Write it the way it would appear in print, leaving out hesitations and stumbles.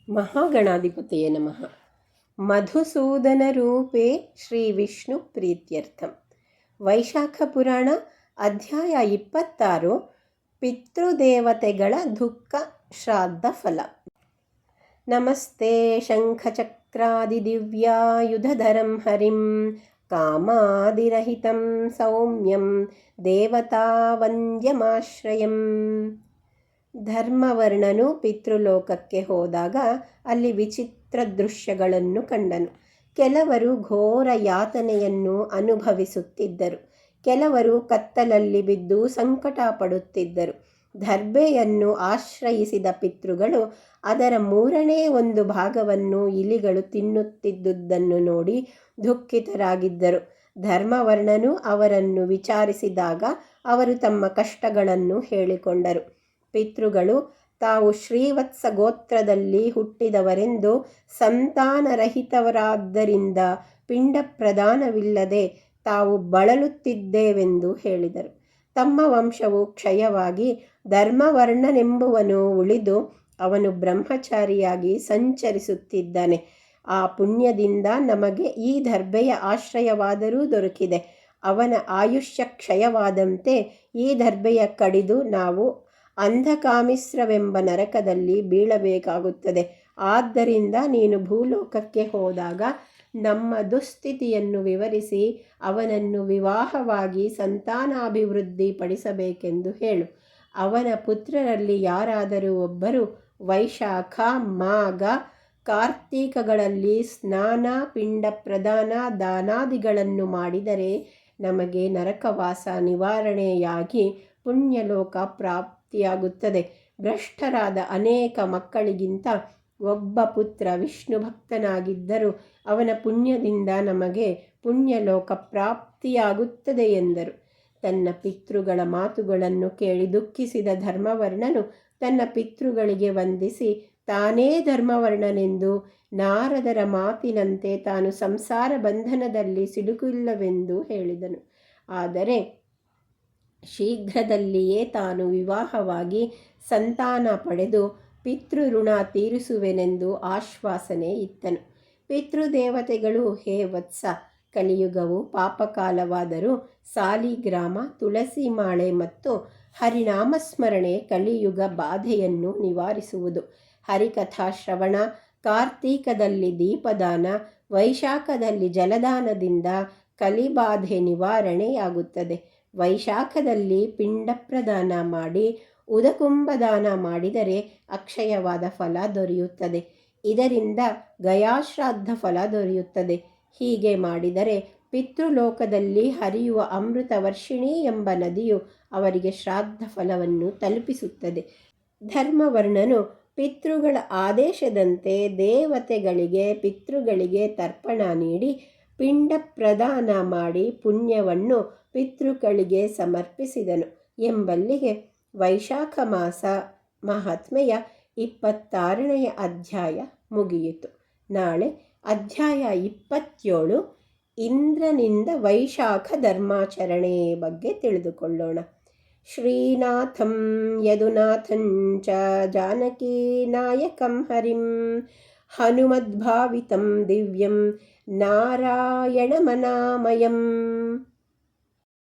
ಮಹಾಗಣಾಧಿಪತಯೇ ನಮಃ. ಮಧುಸೂದನರೂಪೇ ಶ್ರೀ ವಿಷ್ಣು ಪ್ರೀತ್ಯರ್ಥಂ. ವೈಶಾಖ ಪುರಾಣ ಅಧ್ಯಾಯ 26. ಪಿತೃದೇವತೆಗಳ ದುಃಖ ಶ್ರಾದ್ದ ಫಲ. ನಮಸ್ತೆ ಶಂಖಚಕ್ರಾದಿದಿವ್ಯಾಯುಧಧರಂ ಹರಿಂ ಕಾಮಾದಿರಹಿತಂ ಸೌಮ್ಯಂ ದೇವತಾವಂದ್ಯಮಾಶ್ರಯಂ. ಧರ್ಮವರ್ಣನು ಪಿತೃಲೋಕಕ್ಕೆ ಹೋದಾಗ ಅಲ್ಲಿ ವಿಚಿತ್ರ ದೃಶ್ಯಗಳನ್ನು ಕಂಡನು. ಕೆಲವರು ಘೋರ ಯಾತನೆಯನ್ನು ಅನುಭವಿಸುತ್ತಿದ್ದರು. ಕೆಲವರು ಕತ್ತಲಲ್ಲಿ ಬಿದ್ದು ಸಂಕಟ ಪಡುತ್ತಿದ್ದರು. ದರ್ಬೆಯನ್ನು ಆಶ್ರಯಿಸಿದ ಪಿತೃಗಳು ಅದರ 1/3 ಭಾಗವನ್ನು ಇಲಿಗಳು ತಿನ್ನುತ್ತಿದ್ದುದನ್ನು ನೋಡಿ ದುಃಖಿತರಾಗಿದ್ದರು. ಧರ್ಮವರ್ಣನು ಅವರನ್ನು ವಿಚಾರಿಸಿದಾಗ ಅವರು ತಮ್ಮ ಕಷ್ಟಗಳನ್ನು ಹೇಳಿಕೊಂಡರು. ಪಿತೃಗಳು ತಾವು ಶ್ರೀವತ್ಸ ಗೋತ್ರದಲ್ಲಿ ಹುಟ್ಟಿದವರೆಂದು ಸಂತಾನರಹಿತವರಾದ್ದರಿಂದ ಪಿಂಡ ಪ್ರದಾನವಿಲ್ಲದೆ ತಾವು ಬಳಲುತ್ತಿದ್ದೇವೆಂದು ಹೇಳಿದರು. ತಮ್ಮ ವಂಶವು ಕ್ಷಯವಾಗಿ ಧರ್ಮವರ್ಣನೆಂಬುವನು ಉಳಿದು ಅವನು ಬ್ರಹ್ಮಚಾರಿಯಾಗಿ ಸಂಚರಿಸುತ್ತಿದ್ದಾನೆ. ಆ ಪುಣ್ಯದಿಂದ ನಮಗೆ ಈ ದರ್ಬೆಯ ಆಶ್ರಯವಾದರೂ ದೊರಕಿದೆ. ಅವನ ಆಯುಷ್ಯ ಕ್ಷಯವಾದಂತೆ ಈ ದರ್ಬೆಯ ಕಡಿದು ನಾವು ಅಂಧಕಾಮಿಸ್ರವೆಂಬ ನರಕದಲ್ಲಿ ಬೀಳಬೇಕಾಗುತ್ತದೆ. ಆದ್ದರಿಂದ ನೀನು ಭೂಲೋಕಕ್ಕೆ ಹೋದಾಗ ನಮ್ಮ ದುಸ್ಥಿತಿಯನ್ನು ವಿವರಿಸಿ ಅವನನ್ನು ವಿವಾಹವಾಗಿ ಸಂತಾನಾಭಿವೃದ್ಧಿ ಪಡಿಸಬೇಕೆಂದು ಹೇಳು. ಅವನ ಪುತ್ರರಲ್ಲಿ ಯಾರಾದರೂ ಒಬ್ಬರು ವೈಶಾಖ, ಮಾಘ, ಕಾರ್ತೀಕಗಳಲ್ಲಿ ಸ್ನಾನ, ಪಿಂಡ ಪ್ರದಾನ, ದಾನಾದಿಗಳನ್ನು ಮಾಡಿದರೆ ನಮಗೆ ನರಕವಾಸ ನಿವಾರಣೆಯಾಗಿ ಪುಣ್ಯಲೋಕ ಪ್ರಾಪ್ತಿಯಾಗುತ್ತದೆ. ಭ್ರಷ್ಟರಾದ ಅನೇಕ ಮಕ್ಕಳಿಗಿಂತ ಒಬ್ಬ ಪುತ್ರ ವಿಷ್ಣು ಭಕ್ತನಾಗಿದ್ದರೂ ಅವನ ಪುಣ್ಯದಿಂದ ನಮಗೆ ಪುಣ್ಯಲೋಕ ಪ್ರಾಪ್ತಿಯಾಗುತ್ತದೆ ಎಂದರು. ತನ್ನ ಪಿತೃಗಳ ಮಾತುಗಳನ್ನು ಕೇಳಿ ದುಃಖಿಸಿದ ಧರ್ಮವರ್ಣನು ತನ್ನ ಪಿತೃಗಳಿಗೆ ವಂದಿಸಿ ತಾನೇ ಧರ್ಮವರ್ಣನೆಂದು ನಾರದರ ಮಾತಿನಂತೆ ತಾನು ಸಂಸಾರ ಬಂಧನದಲ್ಲಿ ಸಿಲುಕಿಲ್ಲವೆಂದು ಹೇಳಿದನು. ಆದರೆ ಶೀಘ್ರದಲ್ಲಿಯೇ ತಾನು ವಿವಾಹವಾಗಿ ಸಂತಾನ ಪಡೆದು ಪಿತೃಋಣ ತೀರಿಸುವೆನೆಂದು ಆಶ್ವಾಸನೆ ಇತ್ತನು. ಪಿತೃದೇವತೆಗಳು, ಹೇ ವತ್ಸ, ಕಲಿಯುಗವು ಪಾಪಕಾಲವಾದರೂ ಸಾಲಿಗ್ರಾಮ, ತುಳಸಿ ಮಾಳೆ ಮತ್ತು ಹರಿನಾಮಸ್ಮರಣೆ ಕಲಿಯುಗ ಬಾಧೆಯನ್ನು ನಿವಾರಿಸುವುದು. ಹರಿಕಥಾಶ್ರವಣ, ಕಾರ್ತೀಕದಲ್ಲಿ ದೀಪದಾನ, ವೈಶಾಖದಲ್ಲಿ ಜಲದಾನದಿಂದ ಕಲಿಬಾಧೆ ನಿವಾರಣೆಯಾಗುತ್ತದೆ. ವೈಶಾಖದಲ್ಲಿ ಪಿಂಡ ಪ್ರದಾನ ಮಾಡಿ ಉದಕುಂಭದಾನ ಮಾಡಿದರೆ ಅಕ್ಷಯವಾದ ಫಲ ದೊರೆಯುತ್ತದೆ. ಇದರಿಂದ ಗಯಾಶ್ರಾದ್ದ ಫಲ ದೊರೆಯುತ್ತದೆ. ಹೀಗೆ ಮಾಡಿದರೆ ಪಿತೃಲೋಕದಲ್ಲಿ ಹರಿಯುವ ಅಮೃತ ವರ್ಷಿಣಿ ಎಂಬ ನದಿಯು ಅವರಿಗೆ ಶ್ರಾದ್ದ ಫಲವನ್ನು ತಲುಪಿಸುತ್ತದೆ. ಧರ್ಮವರ್ಣನು ಪಿತೃಗಳ ಆದೇಶದಂತೆ ದೇವತೆಗಳಿಗೆ, ಪಿತೃಗಳಿಗೆ ತರ್ಪಣ ನೀಡಿ ಪಿಂಡ ಪ್ರದಾನ ಮಾಡಿ ಪುಣ್ಯವನ್ನು ಪಿತೃಗಳಿಗೆ ಸಮರ್ಪಿಸಿದನು ಎಂಬಲ್ಲಿಗೆ ವೈಶಾಖ ಮಾಸ ಮಹಾತ್ಮೆಯ 26ನೇ ಅಧ್ಯಾಯ ಮುಗಿಯಿತು. ನಾಳೆ ಅಧ್ಯಾಯ 27 ಇಂದ್ರನಿಂದ ವೈಶಾಖ ಧರ್ಮಾಚರಣೆ ಬಗ್ಗೆ ತಿಳಿದುಕೊಳ್ಳೋಣ. ಶ್ರೀನಾಥಂ ಯದುನಾಥಂಚ ಜಾನಕೀ ನಾಯಕಂ ಹರಿಂ ಹನುಮದ್ಭಾವಿತಂ ದಿವ್ಯಂ ನಾರಾಯಣಮನಾಮಯಂ.